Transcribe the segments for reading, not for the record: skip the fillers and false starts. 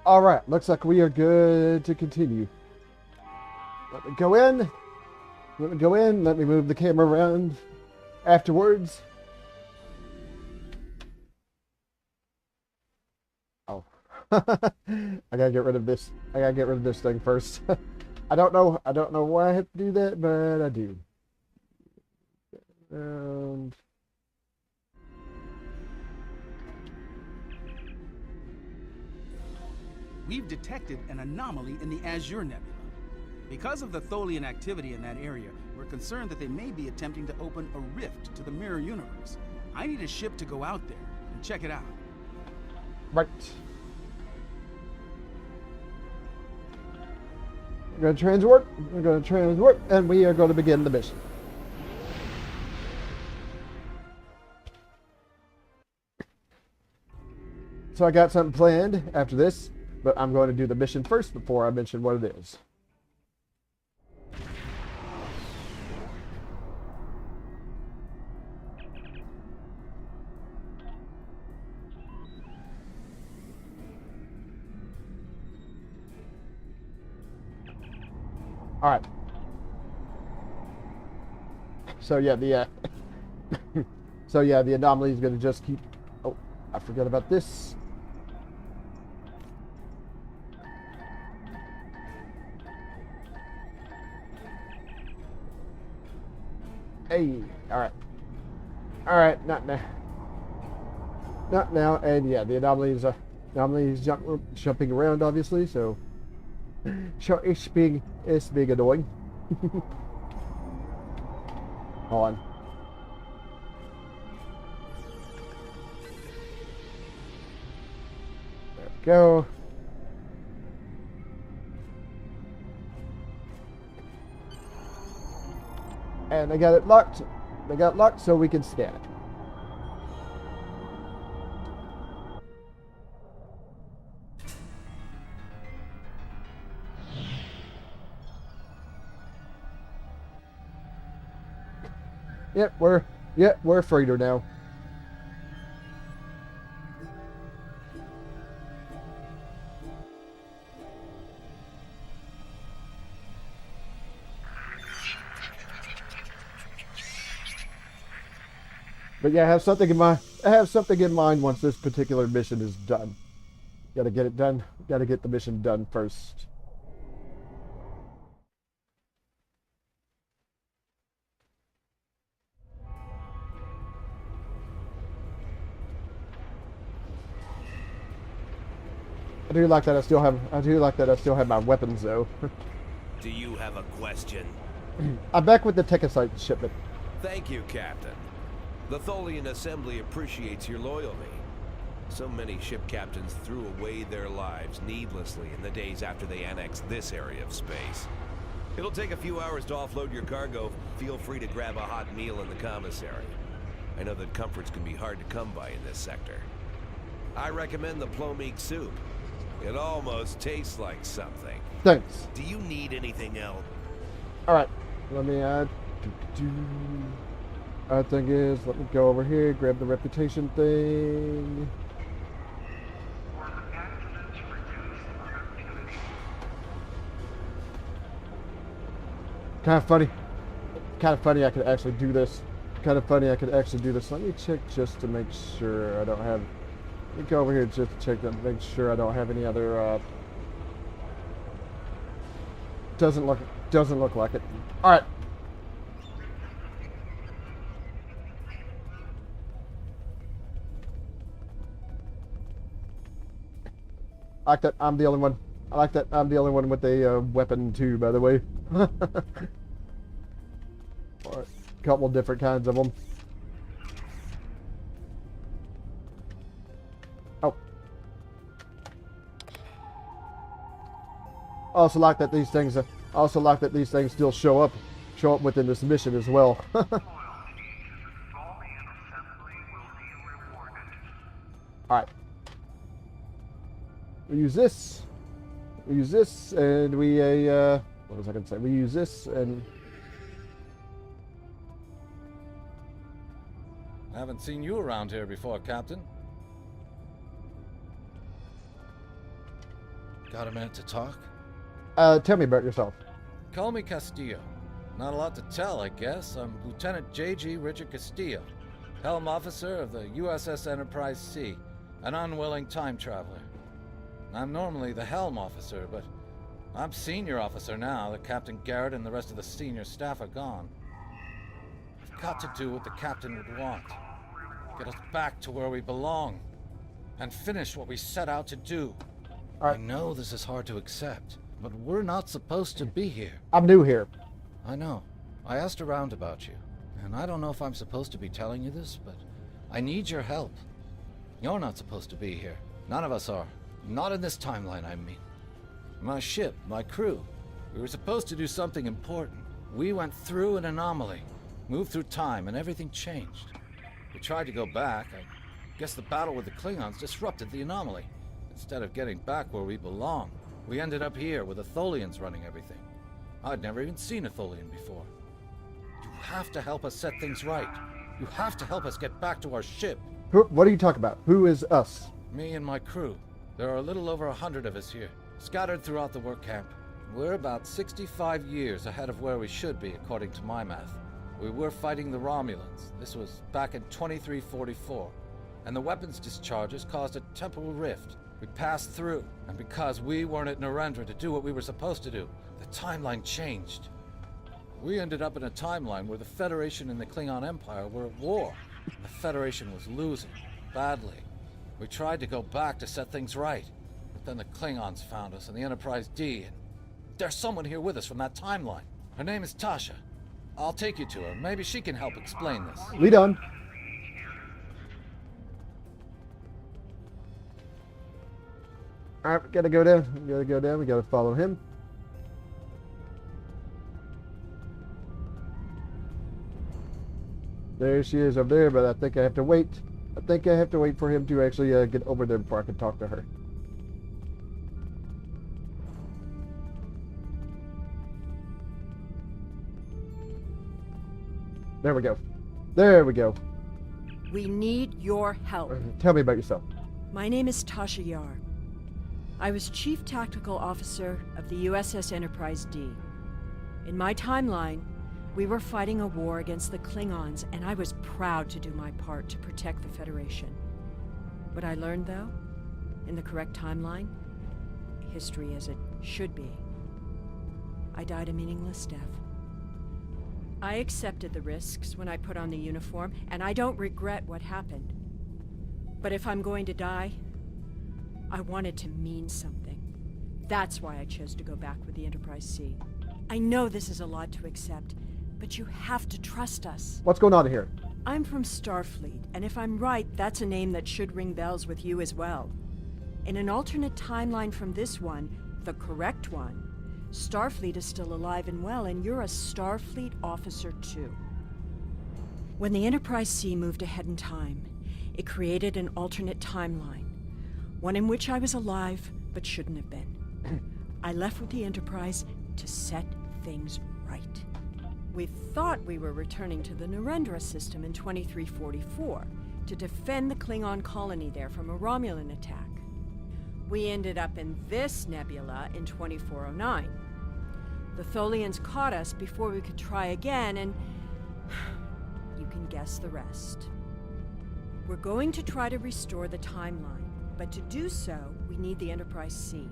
Alright, looks like we are good to continue. Let me go in. Let me go in. Let me move the camera around afterwards. Oh. I gotta get rid of this. I gotta get rid of this thing first. I don't know why I have to do that, but I do. And We've detected an anomaly in the Azure Nebula. Because of the Tholian activity in that area, we're concerned that they may be attempting to open a rift to the mirror universe. I need a ship to go out there and check it out. right. We're gonna transwarp. We're gonna transwarp, and we are going to begin the mission. So I got something planned after this, but I'm going to do the mission first before I mention what it is. All right. So yeah, the the anomaly is going to just keep. Oh, I forgot about this. Hey, all right, not now, not now, and yeah, the anomaly is jumping around, obviously, so it's being annoying. Hold on. There we go. And I got it locked. They got locked so we can scan it. Yep, we're a freighter now. But yeah, I have something in mind. I have something in mind once this particular mission is done. Gotta get it done. Gotta get the mission done first. I do like that I still have my weapons though. Do you have a question? I'm back with the Tekasite shipment. Thank you, Captain. The Tholian Assembly appreciates your loyalty. So many ship captains threw away their lives needlessly in the days after they annexed this area of space. It'll take a few hours to offload your cargo. Feel free to grab a hot meal in the commissary. I know that comforts can be hard to come by in this sector. I recommend the plomeek soup. It almost tastes like something. Thanks. Do you need anything else? Alright. Let me thing is, let me go over here, grab the reputation thing. Kind of funny I could actually do this. Let me check just to make sure I don't have. Let me go over here just to check that, make sure I don't have any other. Doesn't look like it. All right. I like that I'm the only one. I like that I'm the only one with a weapon too, by the way. Or a couple different kinds of them. Oh. I also like that these things still show up within this mission as well. Alright. We use this, and what was I gonna say? We use this, and I haven't seen you around here before, Captain. Got a minute to talk? Tell me about yourself. Call me Castillo. Not a lot to tell, I guess. I'm Lieutenant J.G. Richard Castillo, Helm Officer of the USS Enterprise C, an unwilling time traveler. I'm normally the Helm Officer, but I'm Senior Officer now that Captain Garrett and the rest of the senior staff are gone. I've got to do what the Captain would want. Get us back to where we belong. And finish what we set out to do. Alright. I know this is hard to accept, but we're not supposed to be here. I'm new here. I know. I asked around about you, and I don't know if I'm supposed to be telling you this, but I need your help. You're not supposed to be here. None of us are. Not in this timeline, I mean. My ship, my crew, we were supposed to do something important. We went through an anomaly, moved through time, and everything changed. We tried to go back. I guess the battle with the Klingons disrupted the anomaly. Instead of getting back where we belong, we ended up here with the Tholians running everything. I'd never even seen a Tholian before. You have to help us set things right. You have to help us get back to our ship. What are you talking about? Who is us? Me and my crew. There are a little over 100 of us here, scattered throughout the work camp. We're about 65 years ahead of where we should be, according to my math. We were fighting the Romulans. This was back in 2344. And the weapons discharges caused a temporal rift. We passed through, and because we weren't at Narendra to do what we were supposed to do, the timeline changed. We ended up in a timeline where the Federation and the Klingon Empire were at war. The Federation was losing, badly. We tried to go back to set things right, but then the Klingons found us in the Enterprise D, and there's someone here with us from that timeline. Her name is Tasha. I'll take you to her. Maybe she can help explain this. Lead on. Alright, we gotta go down. We gotta follow him. There she is up there, but I think I have to wait. I think I have to wait for him to actually get over there before I can talk to her. There we go. There we go. We need your help. Tell me about yourself. My name is Tasha Yar. I was Chief Tactical Officer of the USS Enterprise D. In my timeline, we were fighting a war against the Klingons, and I was proud to do my part to protect the Federation. What I learned, though, in the correct timeline, history as it should be, I died a meaningless death. I accepted the risks when I put on the uniform, and I don't regret what happened. But if I'm going to die, I wanted to mean something. That's why I chose to go back with the Enterprise C. I know this is a lot to accept, but you have to trust us. What's going on here? I'm from Starfleet, and if I'm right, that's a name that should ring bells with you as well. In an alternate timeline from this one, the correct one, Starfleet is still alive and well, and you're a Starfleet officer too. When the Enterprise C moved ahead in time, it created an alternate timeline, one in which I was alive but shouldn't have been. I left with the Enterprise to set things right. We thought we were returning to the Narendra system in 2344 to defend the Klingon colony there from a Romulan attack. We ended up in this nebula in 2409. The Tholians caught us before we could try again, and you can guess the rest. We're going to try to restore the timeline, but to do so, we need the Enterprise C.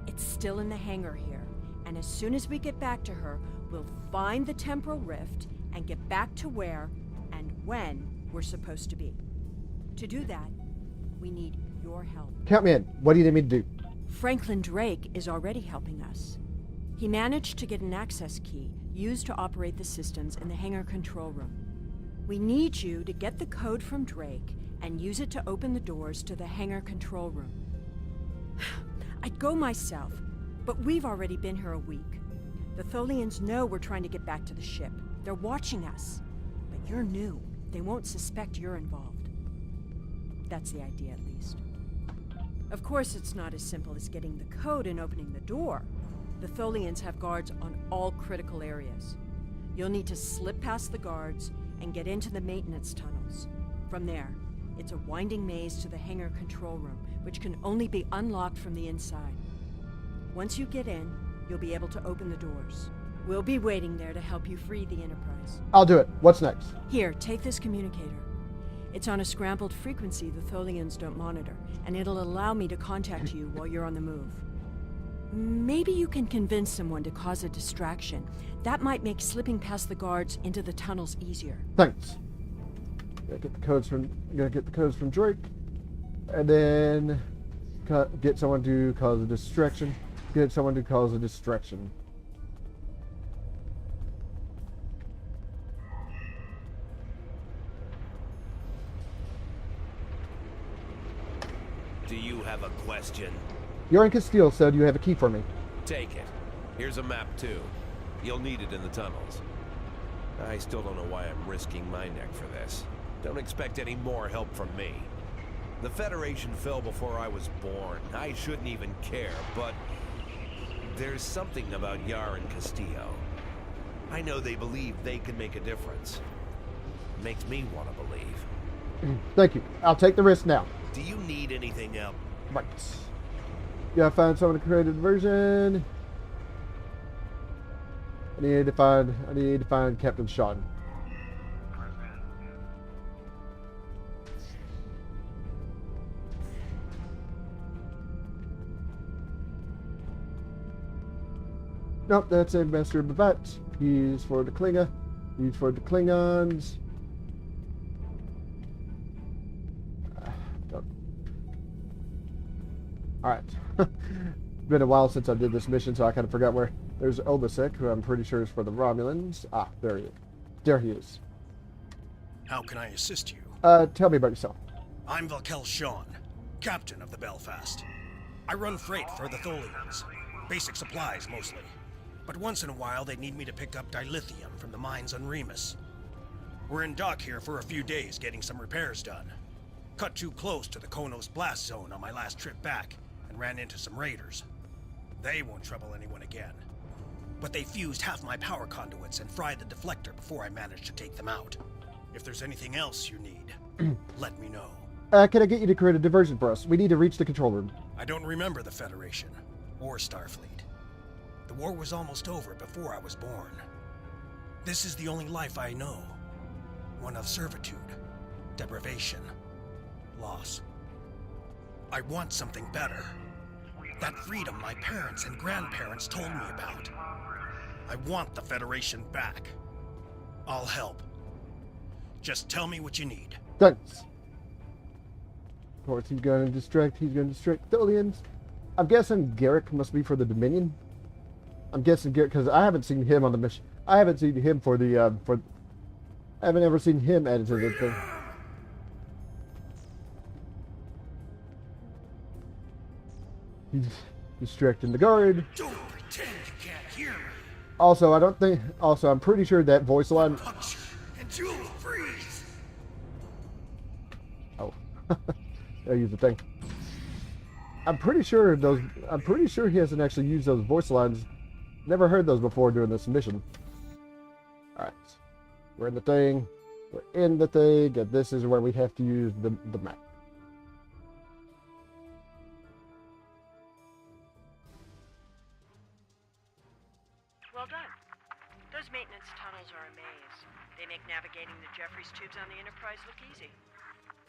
It's still in the hangar here, and as soon as we get back to her, we'll find the temporal rift and get back to where and when we're supposed to be. To do that, we need your help. Count me in. What do you need me to do? Franklin Drake is already helping us. He managed to get an access key used to operate the systems in the hangar control room. We need you to get the code from Drake and use it to open the doors to the hangar control room. I'd go myself, but we've already been here a week. The Tholians know we're trying to get back to the ship. They're watching us. But you're new. They won't suspect you're involved. That's the idea, at least. Of course, it's not as simple as getting the code and opening the door. The Tholians have guards on all critical areas. You'll need to slip past the guards and get into the maintenance tunnels. From there, it's a winding maze to the hangar control room, which can only be unlocked from the inside. Once you get in, you'll be able to open the doors. We'll be waiting there to help you free the Enterprise. I'll do it. What's next? Here, take this communicator. It's on a scrambled frequency the Tholians don't monitor, and it'll allow me to contact you while you're on the move. Maybe you can convince someone to cause a distraction. That might make slipping past the guards into the tunnels easier. Thanks. Gonna get the codes from Drake, and then get someone to cause a distraction. Get someone to cause a distraction. Do you have a question? You're in Castile, so do you have a key for me? Take it. Here's a map too. You'll need it in the tunnels. I still don't know why I'm risking my neck for this. Don't expect any more help from me. The Federation fell before I was born. I shouldn't even care, but there's something about Yar and Castillo. I know they believe they can make a difference. Makes me want to believe. Thank you. I'll take the risk now. Do you need anything else? Right. Gotta find someone to create a diversion. I need to find Captain Sean. Nope, that's Ambassador Bavat. He's for the Klinga. He's for the Klingons. Alright. Been a while since I did this mission, so I kind of forgot where. There's Obasek, who I'm pretty sure is for the Romulans. Ah, there he is. There he is. How can I assist you? Tell me about yourself. I'm Valkel Shawn, captain of the Belfast. I run freight for the Tholians. Basic supplies, mostly. But once in a while, they need me to pick up dilithium from the mines on Remus. We're in dock here for a few days getting some repairs done. Cut too close to the Konos blast zone on my last trip back, and ran into some raiders. They won't trouble anyone again. But they fused half my power conduits and fried the deflector before I managed to take them out. If there's anything else you need, let me know. Can I get you to create a diversion for us? We need to reach the control room. I don't remember the Federation, or Starfleet. The war was almost over before I was born. This is the only life I know. One of servitude, deprivation, loss. I want something better. That freedom my parents and grandparents told me about. I want the Federation back. I'll help. Just tell me what you need. Thanks. Of course, he's going to distract Tholians. I'm guessing Garrick must be for the Dominion. I'm guessing Garrick, because I haven't seen him on the mission. I haven't seen him for the, I haven't ever seen him added to the thing. He's distracting the guard. Don't pretend you can't hear me. Also, I'm pretty sure that voice line. Puncture and you'll freeze. Oh. I use the thing. I'm pretty sure he hasn't actually used those voice lines. Never heard those before during this mission. Alright. We're in the thing. We're in the thing, and this is where we have to use the map. Well done. Those maintenance tunnels are a maze. They make navigating the Jeffries tubes on the Enterprise look easy.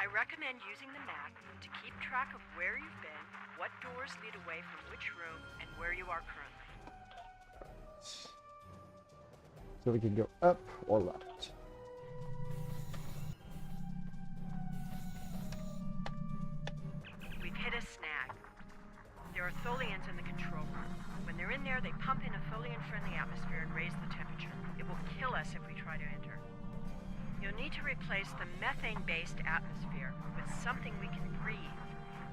I recommend using the map to keep track of where you've been, what doors lead away from which room, and where you are currently. So we can go up or left. We've hit a snag. There are Tholians in the control room. When they're in there, they pump in a Tholian-friendly atmosphere and raise the temperature. It will kill us if we try to enter. You'll need to replace the methane-based atmosphere with something we can breathe,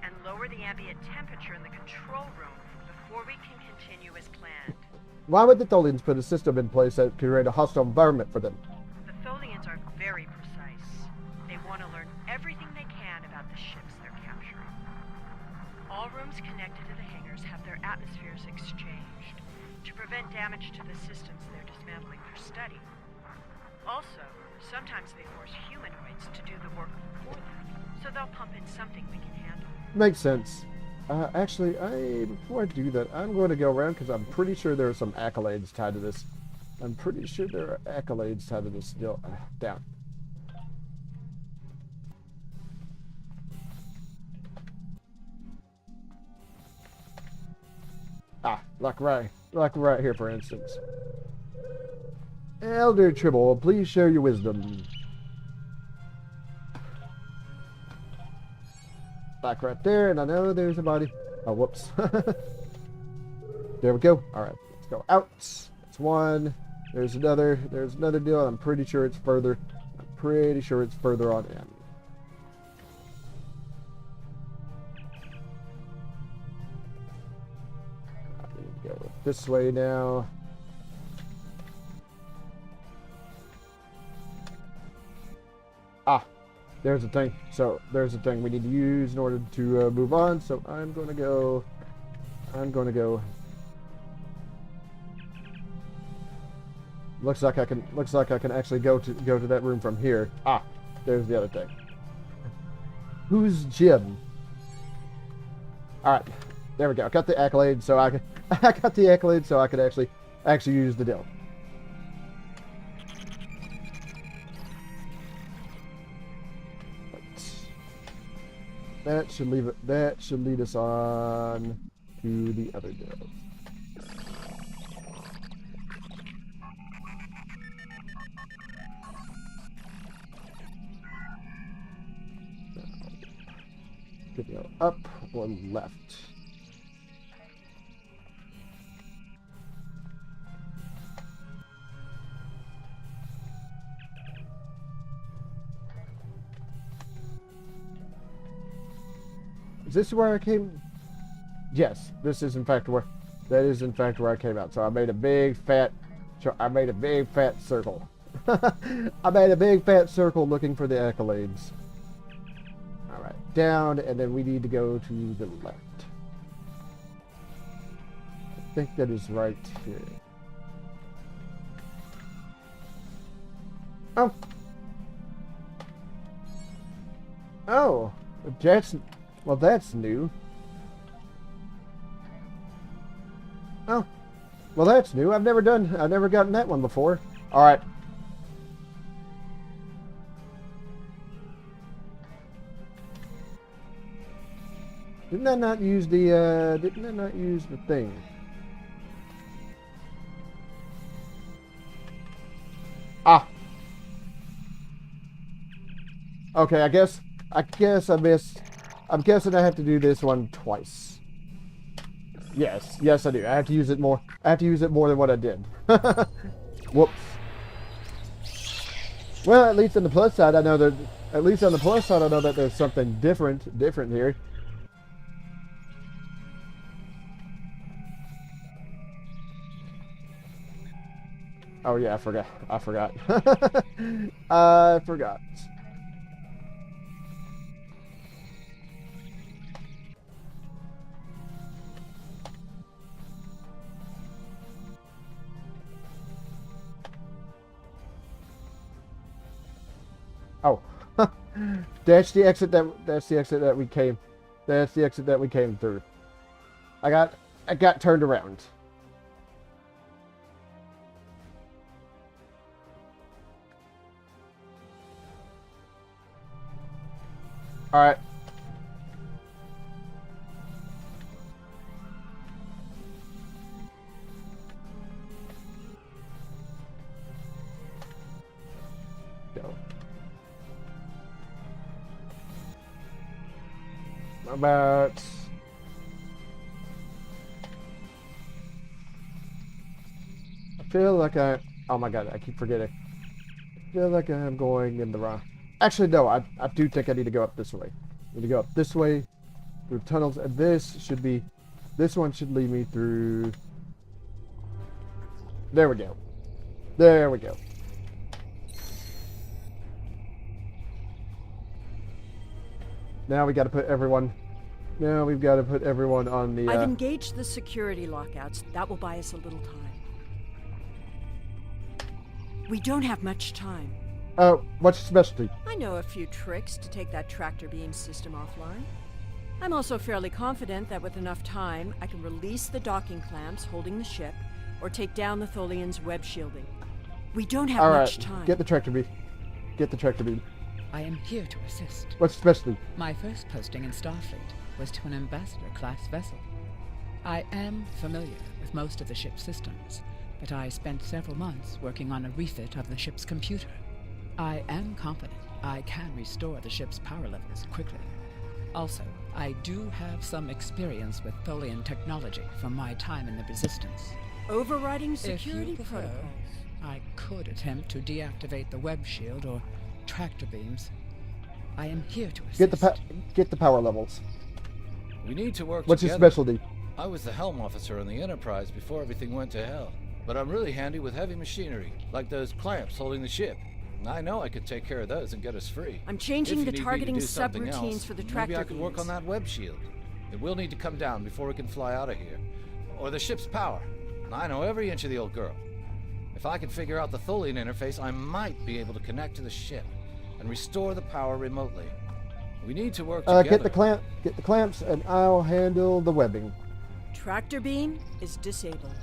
and lower the ambient temperature in the control room before we can continue as planned. Why would the Tholians put a system in place that could create a hostile environment for them? The Tholians are very precise. They want to learn everything they can about the ships they're capturing. All rooms connected to the hangars have their atmospheres exchanged to prevent damage to the systems they're dismantling for study. Also, sometimes they force humanoids to do the work for them, so they'll pump in something we can handle. Makes sense. Actually, before I do that, I'm going to go around because I'm pretty sure there are some accolades tied to this. I'm pretty sure there are accolades tied to this deal. Down. Like right here, for instance. Elder Tribble, please share your wisdom. Like right there, and I know there's a body. Oh, whoops. There we go. All right, let's go out. That's one. There's another deal. I'm pretty sure it's further. I'm pretty sure it's further on in. I need to go this way now. There's a thing. So there's a thing we need to use in order to move on. So I'm going to go. Looks like I can actually go to that room from here. There's the other thing. Who's Jim? All right, there we go. I got the accolade, so I got the accolade, so I could actually use the deal. That should lead us on to the other deal. Could go up or left. Is this where I came? Yes, this is in fact where I came out. So I made a big fat circle. I made a big fat circle looking for the accolades. All right, down, and then we need to go to the left. I think that is right here. Oh, that's new. Oh, well, that's new. I've never gotten that one before. All right. Didn't I not use the thing? Okay, I guess I missed. I'm guessing I have to do this one twice. Yes, I do. I have to use it more. I have to use it more than what I did. Whoops. Well, at least on the plus side, I know that. At least on the plus side, I know that there's something different here. Oh yeah, I forgot. I forgot. Oh, that's the exit that we came. That's the exit that we came through. I got turned around. All right. Go. About. I feel like oh my god, I keep forgetting. I feel like I'm going in the wrong. Actually, no, I do think I need to go up this way. I need to go up this way through tunnels, and this one should lead me through. There we go. There we go. Now we got to put everyone. Now we've got to put everyone on the. I've engaged the security lockouts. That will buy us a little time. We don't have much time. What's your specialty? I know a few tricks to take that tractor beam system offline. I'm also fairly confident that with enough time, I can release the docking clamps holding the ship, or take down the Tholian's web shielding. We don't have All much right, time. get the tractor beam. Get the tractor beam. I am here to assist. What's specialty? My first posting in Starfleet was to an ambassador-class vessel. I am familiar with most of the ship's systems, but I spent several months working on a refit of the ship's computer. I am confident I can restore the ship's power levels quickly. Also, I do have some experience with Tholian technology from my time in the Resistance. Overriding If you security prefer, protocols. I could attempt to deactivate the web shield or tractor beams. I am here to assist. Get the power levels. We need to work What's your together. specialty? I was the helm officer on the Enterprise before everything went to hell. But I'm really handy with heavy machinery, like those clamps holding the ship. I know I could take care of those and get us free. I'm changing If the you need me to targeting do something subroutines else, for the maybe tractor I could work beams. on that web shield. It will need to come down before we can fly out of here. Or the ship's power. I know every inch of the old girl. If I can figure out the Tholian interface, I might be able to connect to the ship and restore the power remotely. We need to work together. Get the clamps, and I'll handle the webbing. Tractor beam is disabled.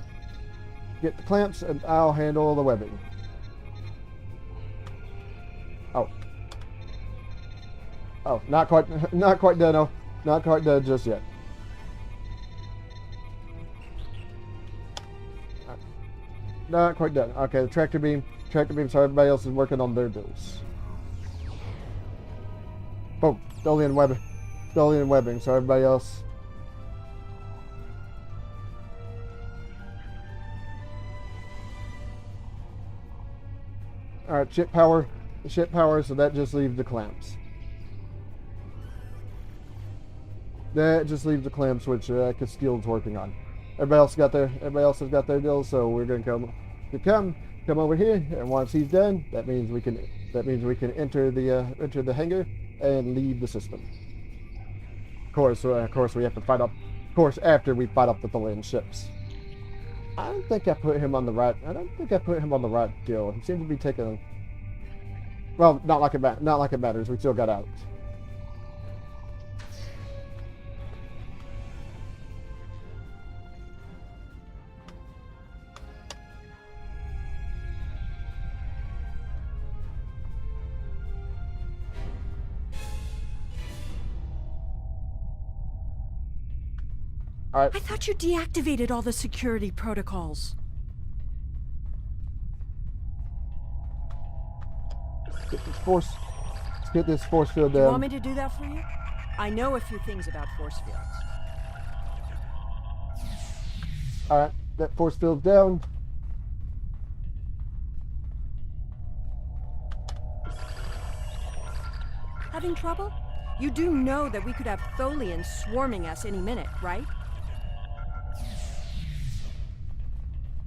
Get the clamps, and I'll handle the webbing. Oh, not quite done. No, not quite done just yet. Not quite done. Okay, the tractor beam. So everybody else is working on their bills. Boom. Tholian webbing. So everybody else. All right, ship power. So that just leaves the clamps. That just leaves the clamps, which Castile's working on. Everybody else has got their deals, so we're gonna come over here, and once he's done, that means we can enter the hangar and leave the system. Of course, we have to fight up. Of course, after we fight up the Tholian ships. I don't think I put him on the right deal. He seems to be taking. Well, not like it matters. We still got out. All right. I thought you deactivated all the security protocols. Let's get this force field Do you down. want me to do that for you? I know a few things about force fields. All right, that force field's down. Having trouble? You do know that we could have Tholians swarming us any minute, right?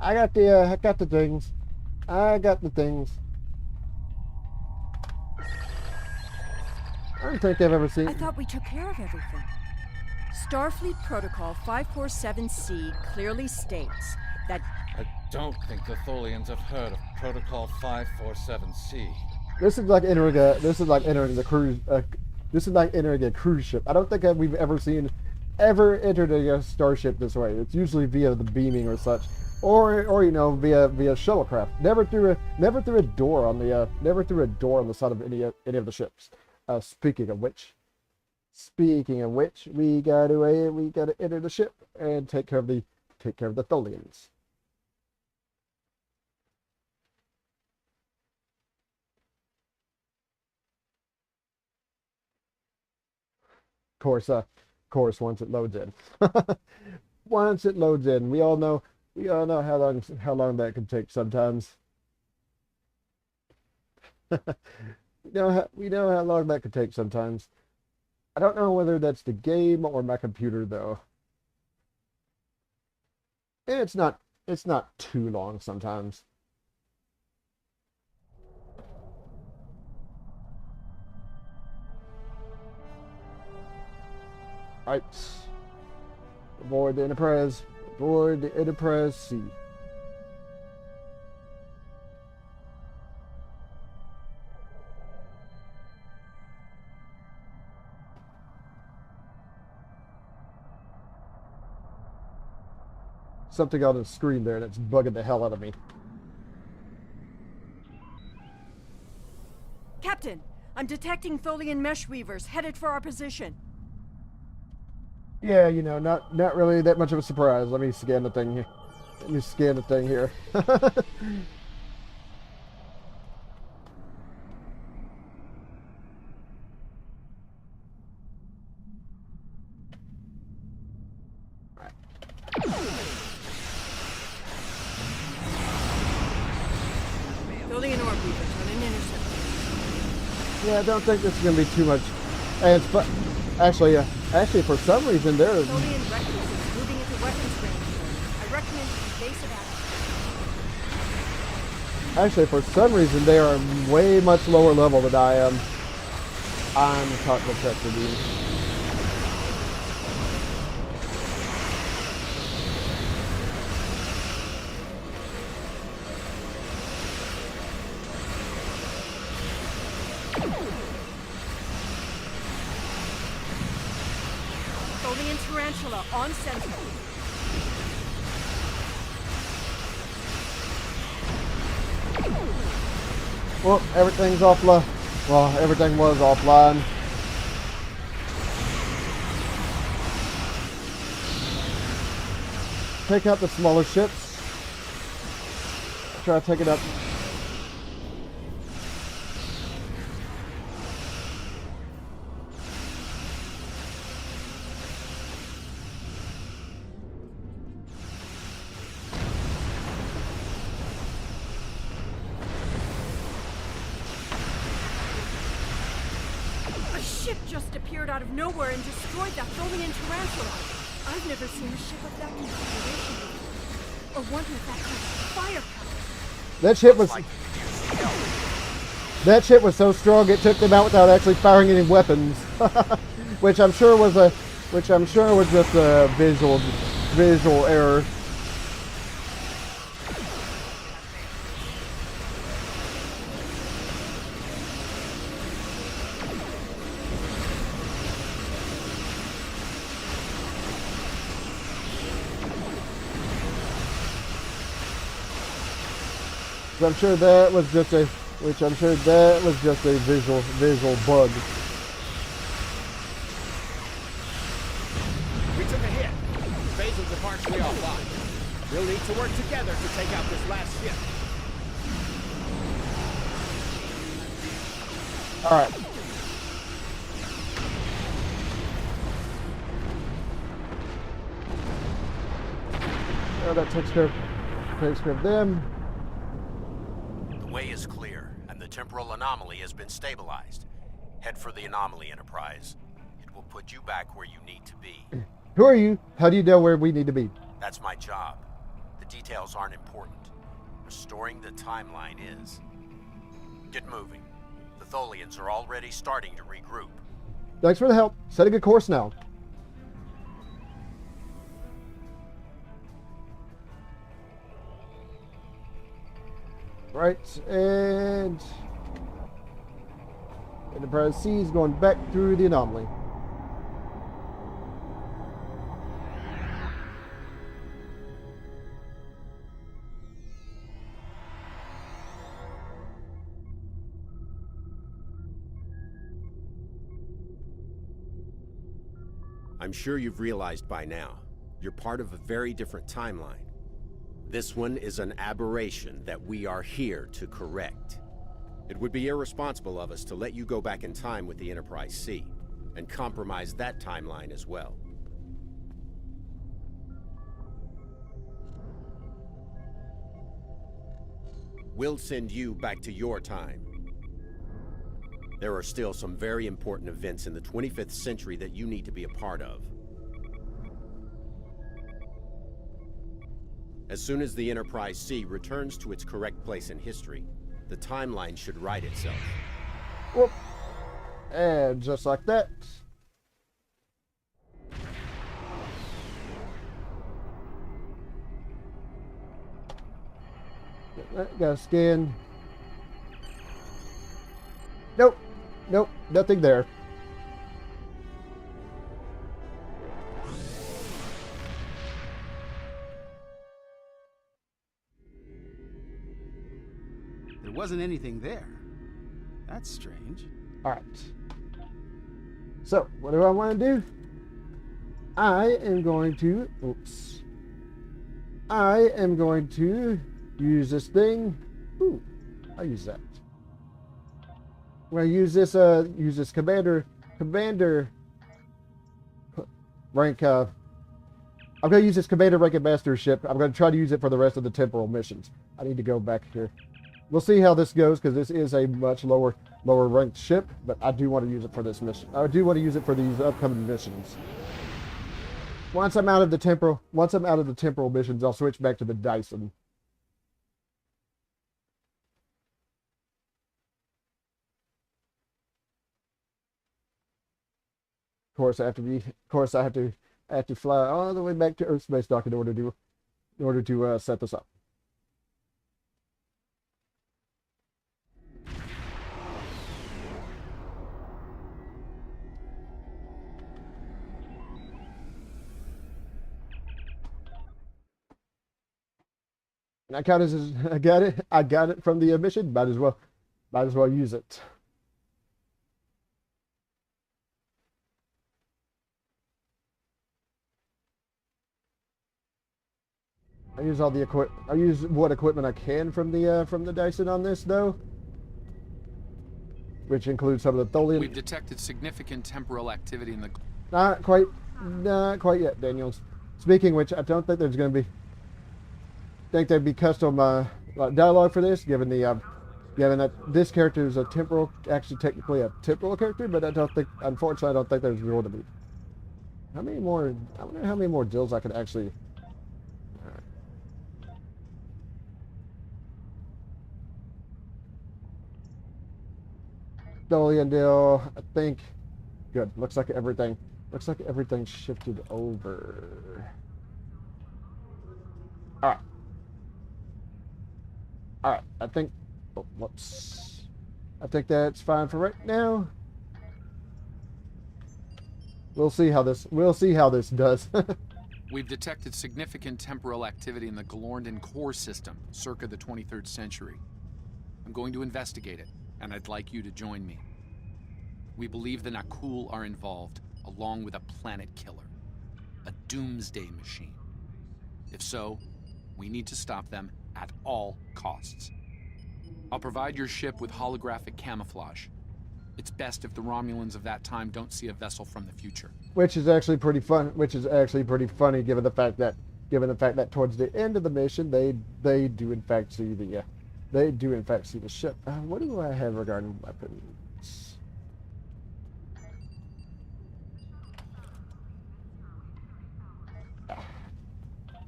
I got the things. I don't think I've ever seen. I thought we took care of everything. Starfleet Protocol 547C clearly states that I don't think the Tholians have heard of Protocol 547C. This is like entering the cruise. This is like entering a cruise ship. I don't think that we've ever entered a starship this way. It's usually via the beaming or such, or via shuttlecraft. Never through a door on the side of any of the ships. Speaking of which, we gotta enter the ship and take care of the Tholians. Of course, once it loads in. We all know how long that can take sometimes. We know how long that could take sometimes. I don't know whether that's the game or my computer though. It's not too long sometimes. Right. Aboard the Enterprise. Aboard the Enterprise C. something on the screen there, and it's bugging the hell out of me. Captain, I'm detecting Tholian mesh weavers headed for our position. Yeah, you know, not really that much of a surprise. Let me scan the thing here. Let me scan the thing here. Tholian orb weavers on an intercept. Yeah, I don't think this is going to be too much. And it's actually, for some reason, they're Tholian recluses moving into weapons range. I recommend evasive action. actually for some reason they are way much lower level than I am. I'm caught detected. Tholian tarantula on center. Well, everything's offline. Well, everything was offline. Take out the smaller ships. Try to take it up. A ship just appeared out of nowhere and destroyed that Tholian tarantula. I've never seen a ship of that configuration before. Or one with that kind of firepower. That ship was so strong it took them out without actually firing any weapons, which I'm sure was just a visual error. I'm sure that was just a visual bug. We took a hit. Phasers are partially offline. We'll need to work together to take out this last ship. All right. Oh, that takes care of them. The way is clear, and the temporal anomaly has been stabilized. Head for the anomaly, Enterprise. It will put you back where you need to be. Who are you? How do you know where we need to be? That's my job. The details aren't important. Restoring the timeline is. Get moving. The Tholians are already starting to regroup. Thanks for the help. Setting a course now. Right, and Enterprise C is going back through the anomaly. I'm sure you've realized by now, you're part of a very different timeline. This one is an aberration that we are here to correct. It would be irresponsible of us to let you go back in time with the Enterprise C, and compromise that timeline as well. We'll send you back to your time. There are still some very important events in the 25th century that you need to be a part of. As soon as the Enterprise C returns to its correct place in history, the timeline should right itself. Whoop. And just like that. Gotta scan. Nope. Nope. Nothing there. There wasn't anything there. That's strange. Alright. So, what do I want to do? I am going to... Oops. I am going to use this thing. Ooh, I'll use that. I'm going to use this commander rank, I'm going to use this commander rank ambassador ship. I'm going to try to use it for the rest of the temporal missions. I need to go back here. We'll see how this goes, because this is a much lower ranked ship, but I do want to use it for this mission. I do want to use it for these upcoming missions. Once I'm out of the temporal missions, I'll switch back to the Dyson. Of course, I have to fly all the way back to Earth Space Dock in order to set this up. And I got it from the mission. Might as well use it. I use all the I use what equipment I can from the Dyson on this, though, which includes some of the Tholian. We've detected significant temporal activity in the... Not quite yet, Daniels. Speaking of which, I don't think there's going to be... think there'd be custom dialogue for this, given that this character is actually technically a temporal character, but unfortunately, I don't think there's going to be. I wonder how many more deals I could actually... Tholian deal, I think. Good. Looks like everything shifted over. All right. I think. Oh, whoops. I think that's fine for right now. We'll see how this does. We've detected significant temporal activity in the Glorndon core system, circa the 23rd century. I'm going to investigate it, and I'd like you to join me. We believe the Nakul are involved, along with a planet killer, a doomsday machine. If so, we need to stop them at all costs. I'll provide your ship with holographic camouflage. It's best if the Romulans of that time don't see a vessel from the future. Which is actually pretty fun. Which is actually pretty funny, given the fact that towards the end of the mission, they do in fact see the ship. What do I have regarding weapons?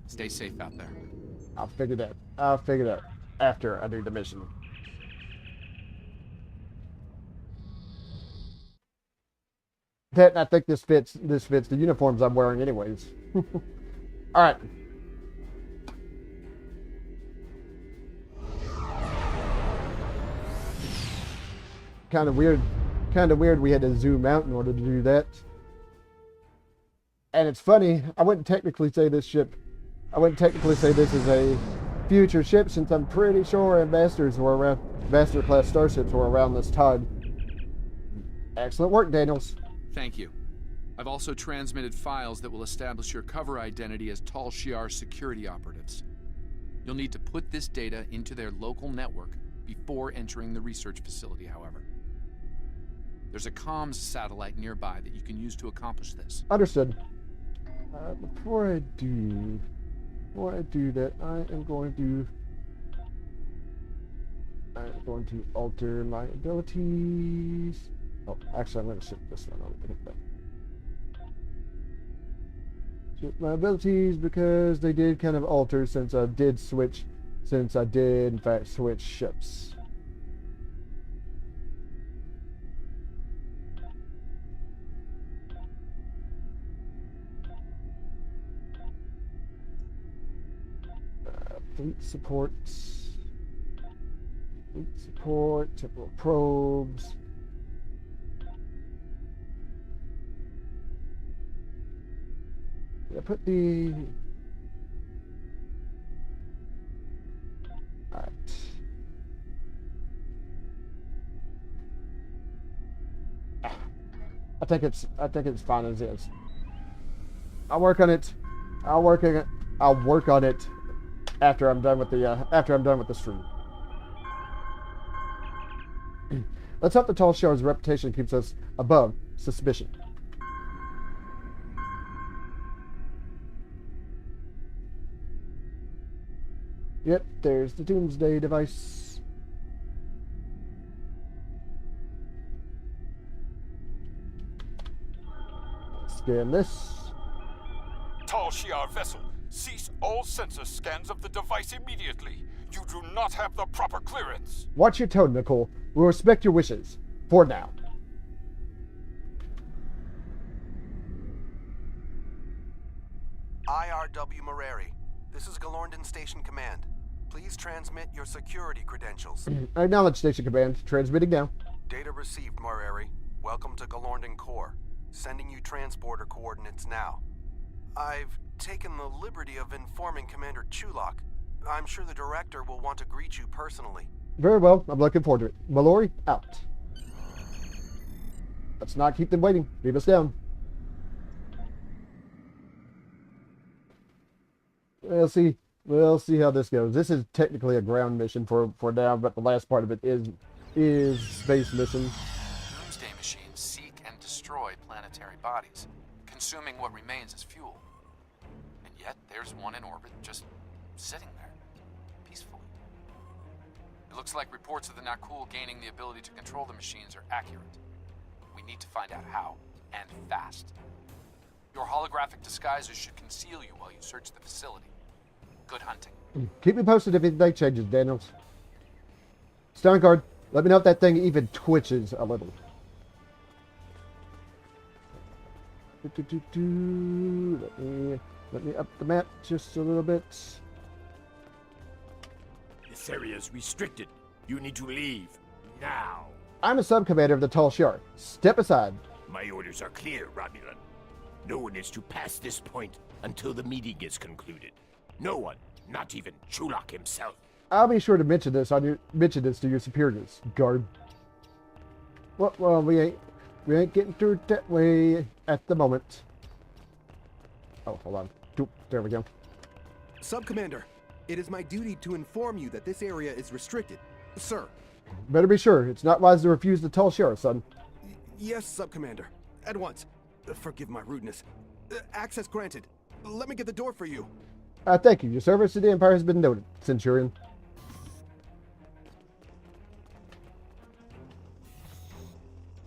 Stay safe out there. I'll figure that out after I do the mission. I think this fits the uniforms I'm wearing anyways. All right. Kind of weird we had to zoom out in order to do that. And it's funny, I wouldn't technically say this is a future ship, since I'm pretty sure Ambassador class starships were around this time. Excellent work, Daniels. Thank you. I've also transmitted files that will establish your cover identity as Tal Shiar security operatives. You'll need to put this data into their local network before entering the research facility, however. There's a comms satellite nearby that you can use to accomplish this. Understood. Before I do that, I'm going to alter my abilities. Oh, actually, I'm going to shift this one over. Shift my abilities, because they did kind of alter since I did in fact switch ships. Fleet support, temporal probes. I put the... Alright. I think it's fine as is. I'll work on it. I'll work on it after I'm done with the stream. Let's hope the Tall Show's reputation keeps us above suspicion. Yep, there's the Doomsday device. Scan this. Tall Shiar vessel, cease all sensor scans of the device immediately. You do not have the proper clearance. Watch your tone, Nicole. We'll respect your wishes. For now. IRW Moreri. This is Galorndon Station Command. Please transmit your security credentials. I acknowledge Station Command. Transmitting now. Data received, Moreri. Welcome to Galorndon Core. Sending you transporter coordinates now. I've taken the liberty of informing Commander Chulak. I'm sure the Director will want to greet you personally. Very well. I'm looking forward to it. Mallory, out. Let's not keep them waiting. Leave us down. We'll see how this goes. This is technically a ground mission for now, but the last part of it is space mission. Doomsday machines seek and destroy planetary bodies, consuming what remains as fuel. And yet, there's one in orbit just sitting there, peacefully. It looks like reports of the Nakul gaining the ability to control the machines are accurate. We need to find out how, and fast. Your holographic disguises should conceal you while you search the facility. Good hunting. Keep me posted if anything changes, Daniels. Stone guard, let me know if that thing even twitches a little. Let me up the map just a little bit. This area is restricted. You need to leave now. I'm a sub-commander of the Tall Shiar. Step aside. My orders are clear, Romulan. No one is to pass this point until the meeting is concluded. No one, not even Chulak himself. I'll be sure to mention this to your superiors, guard. Well, we ain't getting through that way at the moment. Oh, hold on. There we go. Sub-Commander, it is my duty to inform you that this area is restricted. Sir. Better be sure. It's not wise to refuse the Tall Shiar, son. Yes, Sub-Commander. At once. Forgive my rudeness. Access granted. Let me get the door for you. Thank you. Your service to the Empire has been noted, Centurion.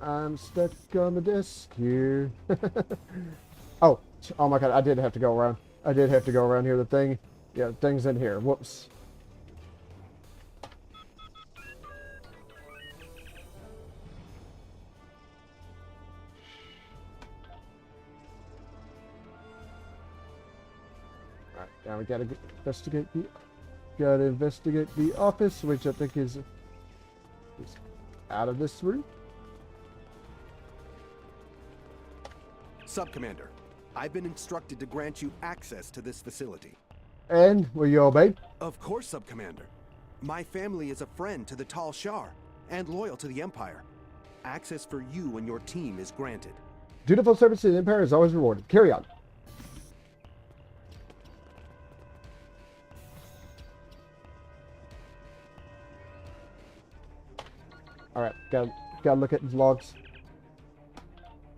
I'm stuck on the desk here. oh my god, I did have to go around. I did have to go around here. The thing's in here. Whoops. Alright, now we gotta investigate the office, which I think is out of this room. Sub-Commander, I've been instructed to grant you access to this facility. And will you obey? Of course, Sub-Commander. My family is a friend to the Tal Shar and loyal to the Empire. Access for you and your team is granted. Dutiful service to the Empire is always rewarded. Carry on. Alright, gotta look at his logs.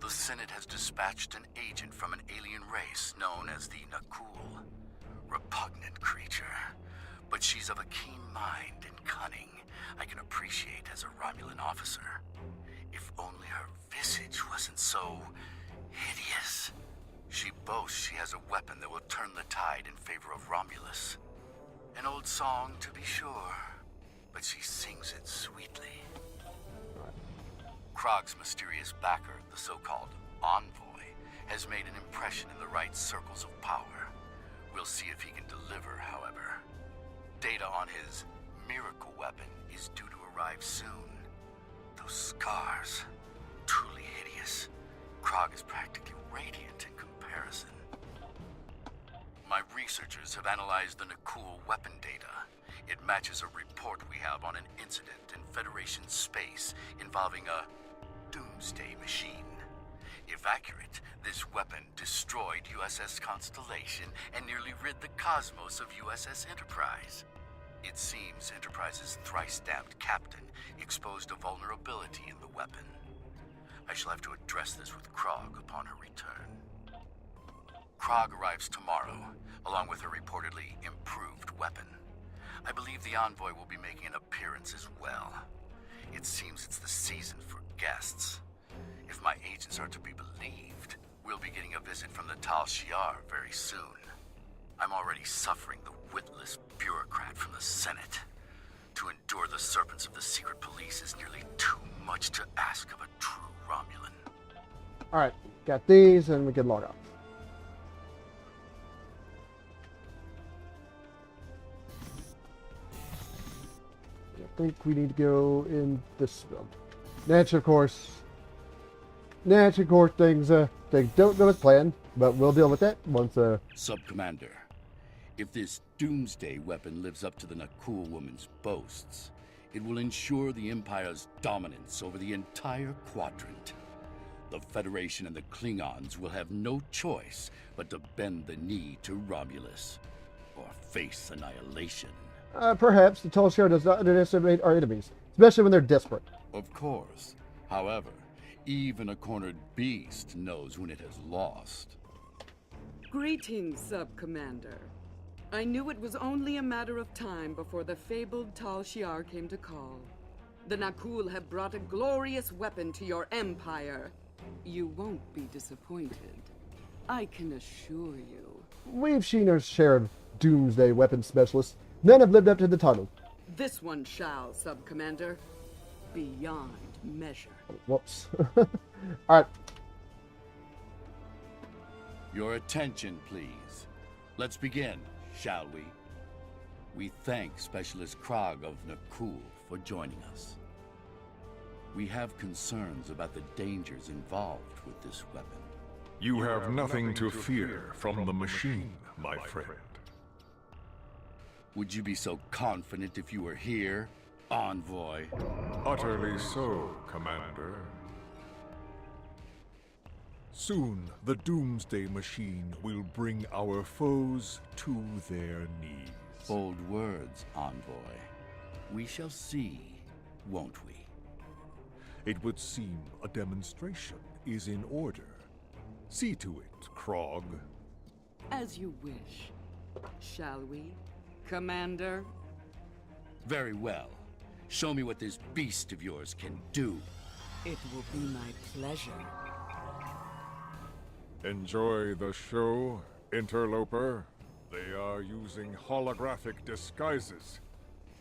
The Senate has dispatched an agent from an alien race known as the Nakul. Repugnant creature. But she's of a keen mind and cunning I can appreciate as a Romulan officer. If only her visage wasn't so hideous. She boasts she has a weapon that will turn the tide in favor of Romulus. An old song, to be sure, but she sings it sweetly. Krog's mysterious backer, the so-called envoy, has made an impression in the right circles of power. We'll see if he can deliver, however. Data on his miracle weapon is due to arrive soon. Those scars, truly hideous. Krog is practically radiant in comparison. My researchers have analyzed the Nakul weapon data. It matches a report we have on an incident in Federation space involving a Doomsday machine. If accurate, this weapon destroyed USS Constellation and nearly rid the cosmos of USS Enterprise. It seems Enterprise's thrice-stabbed captain exposed a vulnerability in the weapon. I shall have to address this with Krog upon her return. Krog arrives tomorrow, along with her reportedly improved weapon. I believe the envoy will be making an appearance as well. It seems it's the season for guests. If my agents are to be believed, we'll be getting a visit from the Tal Shiar very soon. I'm already suffering the witless bureaucrat from the Senate. To endure the serpents of the secret police is nearly too much to ask of a true Romulan. Alright, got these and we can log off. I think we need to go in this build. Natural course things don't go as planned, but we'll deal with that once Sub-Commander, if this doomsday weapon lives up to the Nakul woman's boasts, it will ensure the Empire's dominance over the entire quadrant. The Federation and the Klingons will have no choice but to bend the knee to Romulus, or face annihilation. perhaps the Tal Shiar does not underestimate our enemies, especially when they're desperate. Of course. However, even a cornered beast knows when it has lost. Greetings, Sub-Commander. I knew it was only a matter of time before the fabled Tal Shiar came to call. The Nakul have brought a glorious weapon to your empire. You won't be disappointed. I can assure you. We've seen our share of doomsday weapons specialists. None have lived up to the title. This one shall, Sub-Commander. Beyond measure. Whoops. Alright. Your attention, please. Let's begin, shall we? We thank Specialist Krog of Nakul for joining us. We have concerns about the dangers involved with this weapon. You have nothing to fear from the machine, my friend. Would you be so confident if you were here, Envoy? Utterly so, Commander. Soon, the Doomsday Machine will bring our foes to their knees. Bold words, Envoy. We shall see, won't we? It would seem a demonstration is in order. See to it, Krog. As you wish. Shall we, Commander? Very well. Show me what this beast of yours can do. It will be my pleasure. Enjoy the show, interloper. They are using holographic disguises.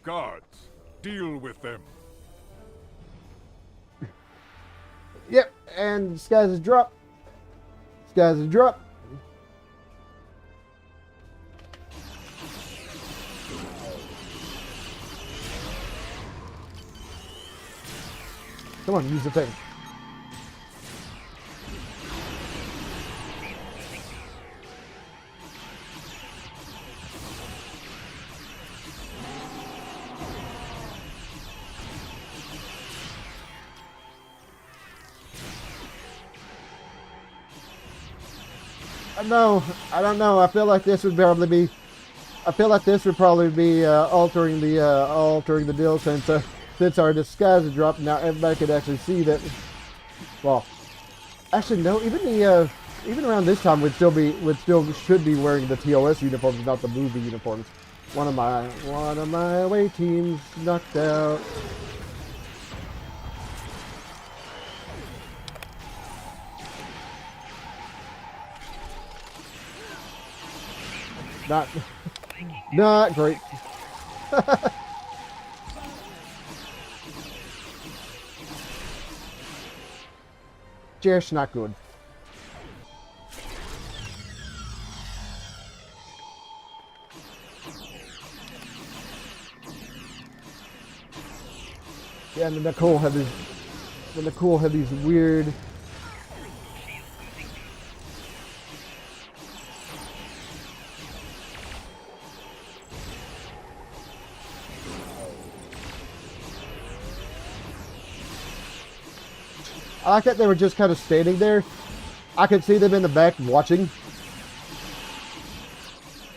Guards, deal with them. Yep, and disguises drop. Disguises drop. Come on, use the thing. I don't know. I feel like this would probably be. I feel like this would probably be altering the deal since our disguise is dropped. Now everybody could actually see that. Well, actually no. Even around this time, should be wearing the TOS uniforms, not the movie uniforms. One of my away teams knocked out. Not great. Just not good. Yeah, and the Nakul have these weird. I like that they were just kind of standing there, I could see them in the back watching.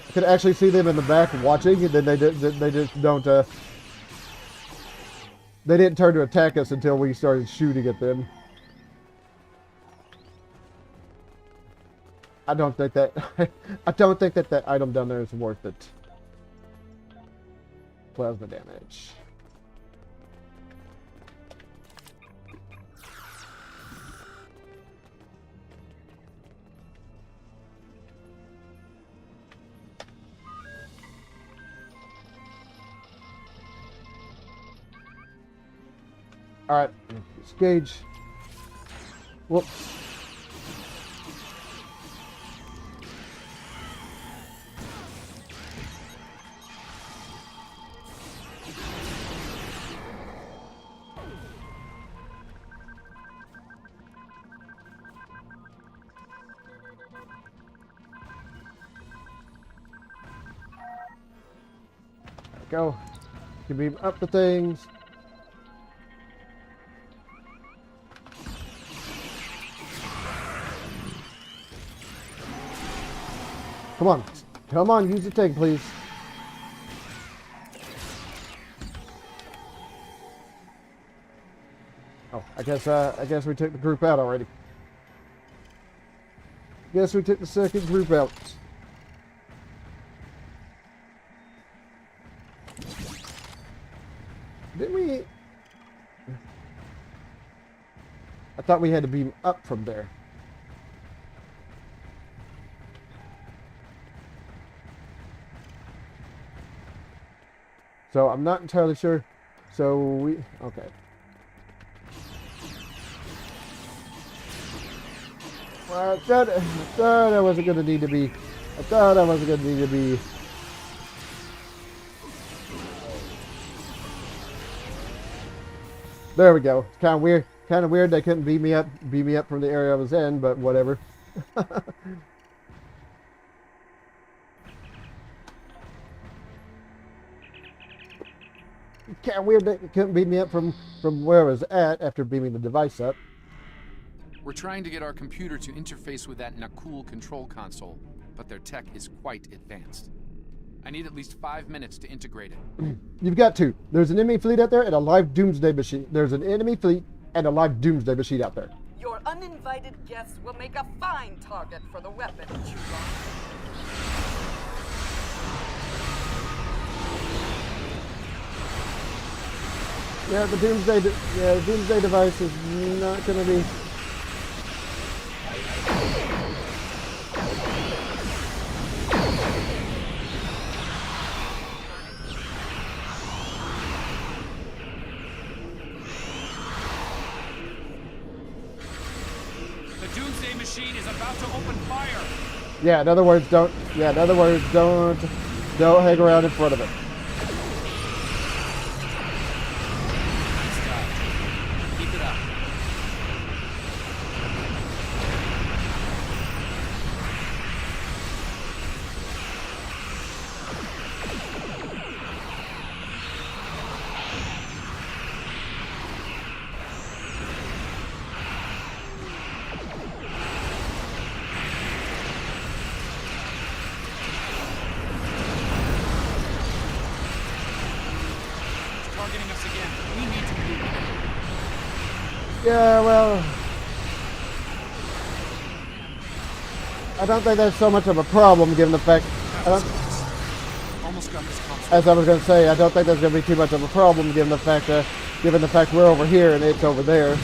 I could actually see them in the back watching, and then they just don't. They didn't turn to attack us until we started shooting at them. I don't think that. I don't think that item down there is worth it. Plasma damage. Alright, gauge. Whoops. There we go. Can beam up the things. Come on. Come on, use the tank, please. Oh, I guess we took the group out already. Guess we took the second group out. Didn't we? I thought we had to beam up from there. So I'm not entirely sure. So we okay. Well, I thought I wasn't going to need to be. I thought I wasn't going to need to be. There we go. It's kind of weird. Kind of weird they couldn't beam me up from the area I was in, but whatever. Kind of weird they couldn't beam me up from where I was at after beaming the device up. We're trying to get our computer to interface with that Nakul control console, but their tech is quite advanced. I need at least 5 minutes to integrate it. You've got to. There's an enemy fleet out there and a live doomsday machine. There's an enemy fleet and a live doomsday machine out there. Your uninvited guests will make a fine target for the weapon, Chewbacca. Yeah, the doomsday device is not going to be. The doomsday machine is about to open fire. Yeah, in other words, don't hang around in front of it. Keep it up. Targeting us again. We need to move. Yeah, well, I don't think that's so much of a problem given the fact. Almost got this console. As I was going to say, I don't think there's going to be too much of a problem given the fact we're over here and it's over there.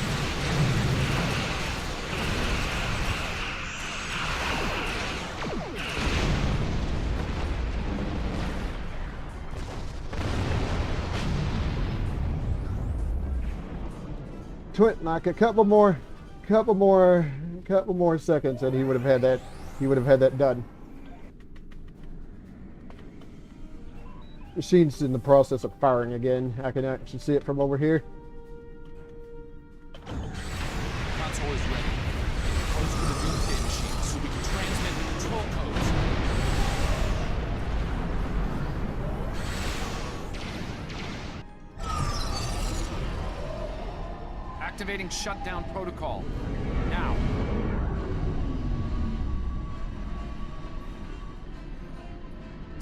Like a couple more seconds, and he would have had that. He would have had that done. Machine's in the process of firing again. I can actually see it from over here. Console is ready. Codes for the doomsday machine, so we can transmit the control codes. Activating shutdown protocol. Now.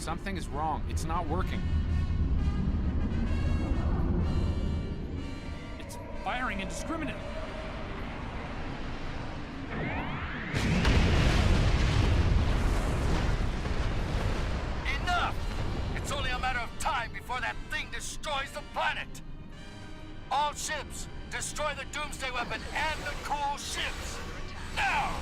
Something is wrong. It's not working. It's firing indiscriminately. Enough! It's only a matter of time before that thing destroys the planet! All ships, destroy the Doomsday Weapon and the cool ships! Now!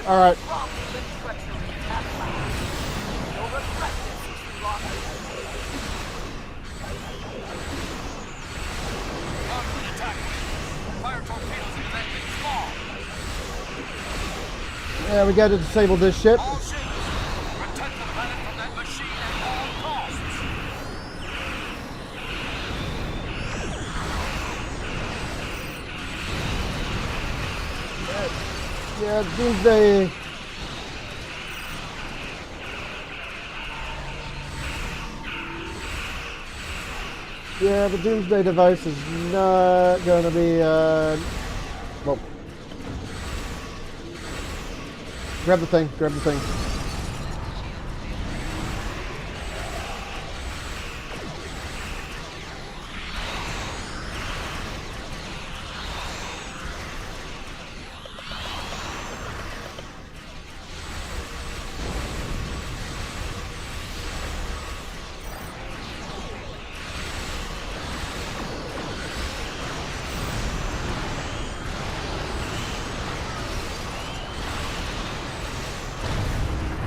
All right. Yeah, we got to disable this ship. Yeah, Doomsday. Yeah, the Doomsday device is not going to be, well, grab the thing, grab the thing.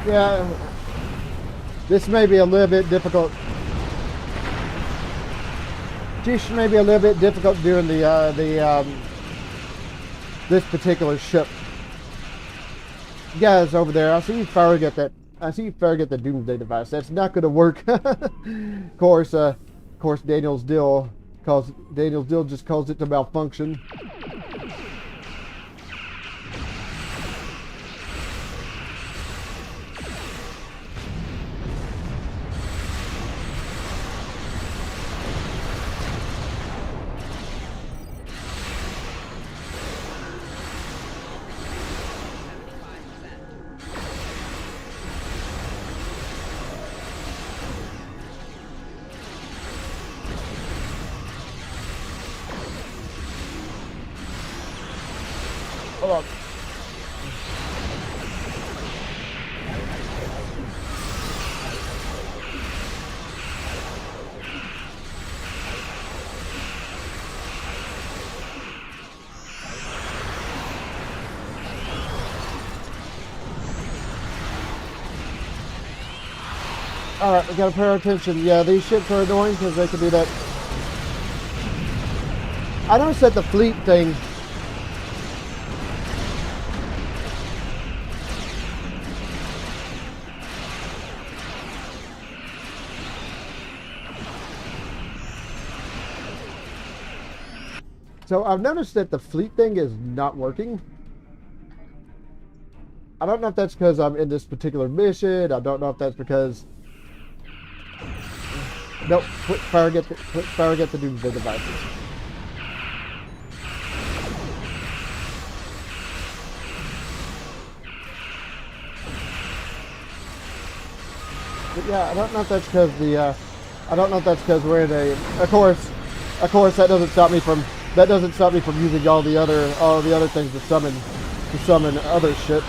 Yeah, this may be a little bit difficult. This may be a little bit difficult doing this particular ship. You guys over there, I see you firing at that. I see you firing at the Doomsday device. That's not going to work. Of course, Daniel's deal just caused it to malfunction. Hold on. Alright, we gotta pay our attention. Yeah, these ships are annoying because they can do that. I noticed that the fleet thing. So I've noticed that the fleet thing is not working. I don't know if that's because I'm in this particular mission. I don't know if that's because... Nope, quit firing at the Doomsday devices. But yeah, I don't know if that's because the... I don't know if that's because we're in a... Of course, that doesn't stop me from... That doesn't stop me from using all the other things to summon other ships.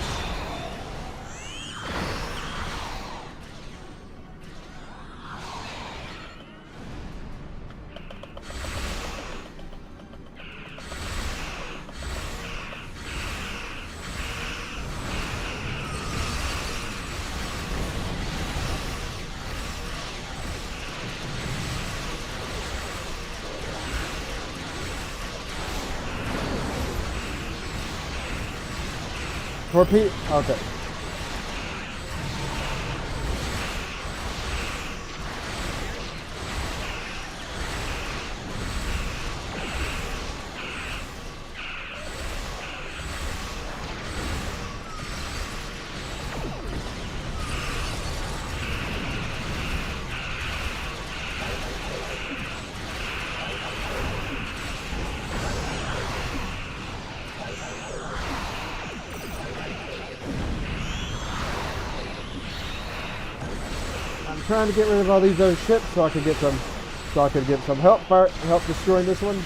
Torpedo. Okay. trying to get rid of all these other ships so I can get some help destroying this one.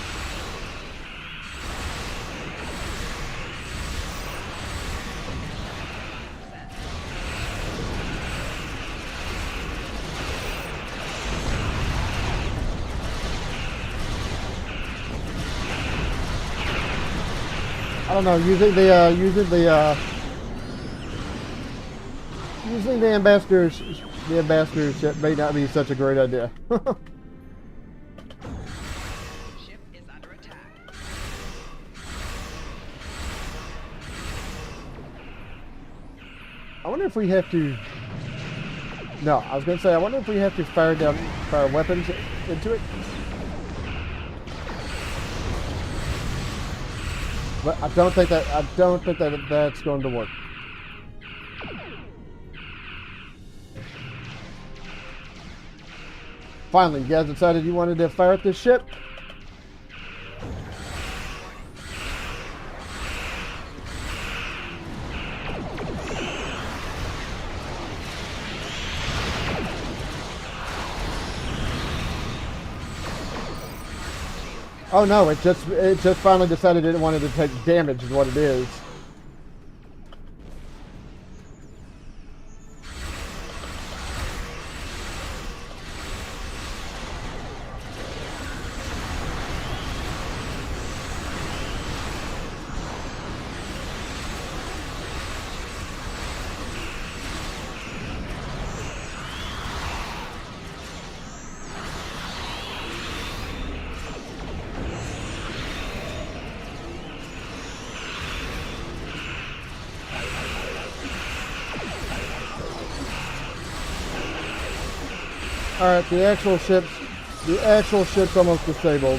I don't know, using the ambassador's ship may not be such a great idea. Ship is under attack. I wonder if we have to. No, I was going to say, I wonder if we have to fire weapons into it. But I don't think that's going to work. Finally, you guys decided you wanted to fire at this ship? Oh no, it just finally decided it wanted to take damage is what it is. Alright, the actual ship's almost disabled.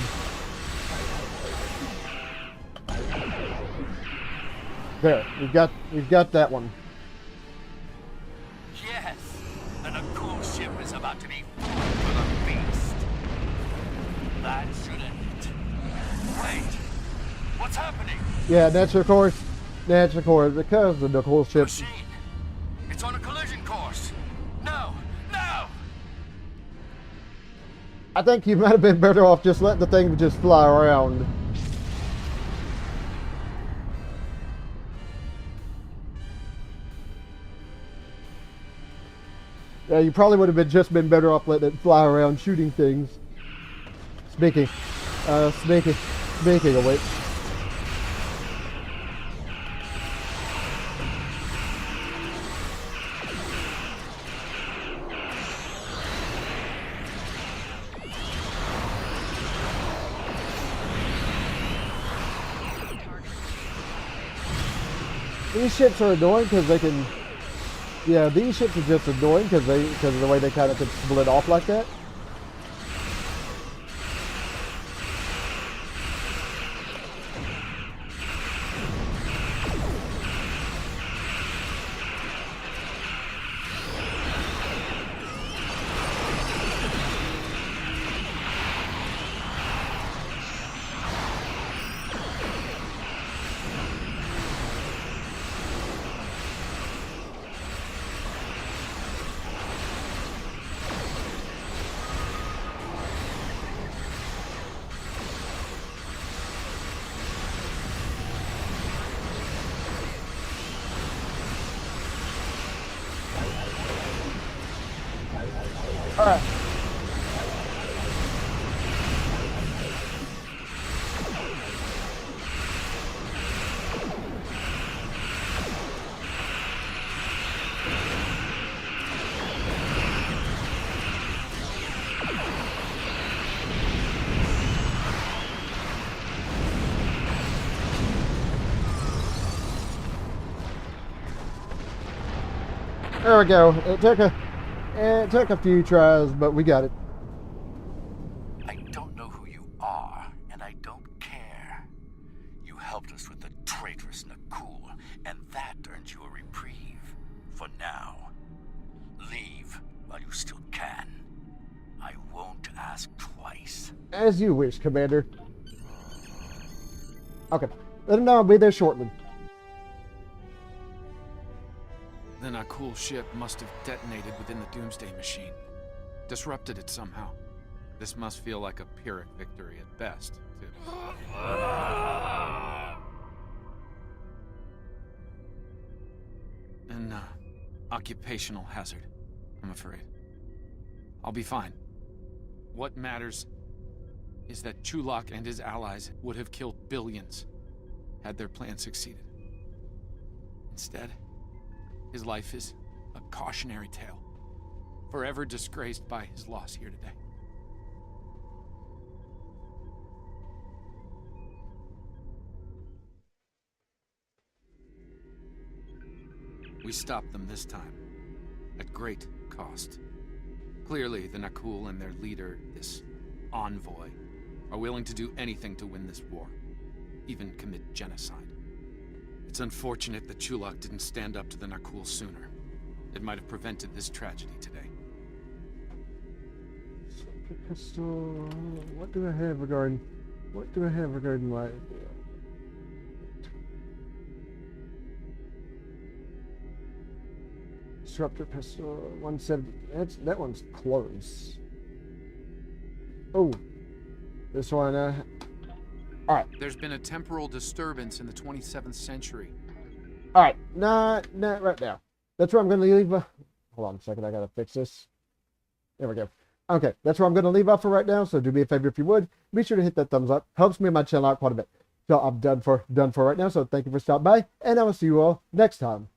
There, we've got that one. Yes, the Nakul ship is about to be food for the beast. That should end it. Wait, what's happening? Yeah, natural course, because the Nakul ship. Machine, it's on a collision course. No, no! I think you might have been better off just letting the thing just fly around. Yeah, you probably would have just been better off letting it fly around shooting things. Speaking of which. These ships are annoying because they can. Yeah, these ships are just annoying because of the way they kind of could split off like that. All right. There we go. It took a few tries, but we got it. I don't know who you are, and I don't care. You helped us with the traitorous Nakul, and that earned you a reprieve. For now. Leave while you still can. I won't ask twice. As you wish, Commander. Okay. Let him know I'll be there shortly. The Nakul ship must have detonated within the Doomsday machine. disrupted it somehow. This must feel like a Pyrrhic victory at best, too. An occupational hazard, I'm afraid. I'll be fine. What matters is that Chulak and his allies would have killed billions had their plan succeeded. Instead, his life is a cautionary tale, forever disgraced by his loss here today. We stopped them this time, at great cost. Clearly, the Nakul and their leader, this envoy, are willing to do anything to win this war, even commit genocide. It's unfortunate that Chulak didn't stand up to the Nakul sooner. It might have prevented this tragedy today. Pistol. What do I have regarding my... Disruptor pistol, 170. That one's close. Oh, this one. All right. There's been a temporal disturbance in the 27th century. All right, not right now. That's where I'm going to leave. Hold on a second. I gotta fix this. There we go. Okay, that's where I'm going to leave off for right now. So do me a favor if you would. Be sure to hit that thumbs up. Helps me and my channel out quite a bit. So I'm done for right now. So thank you for stopping by, and I will see you all next time.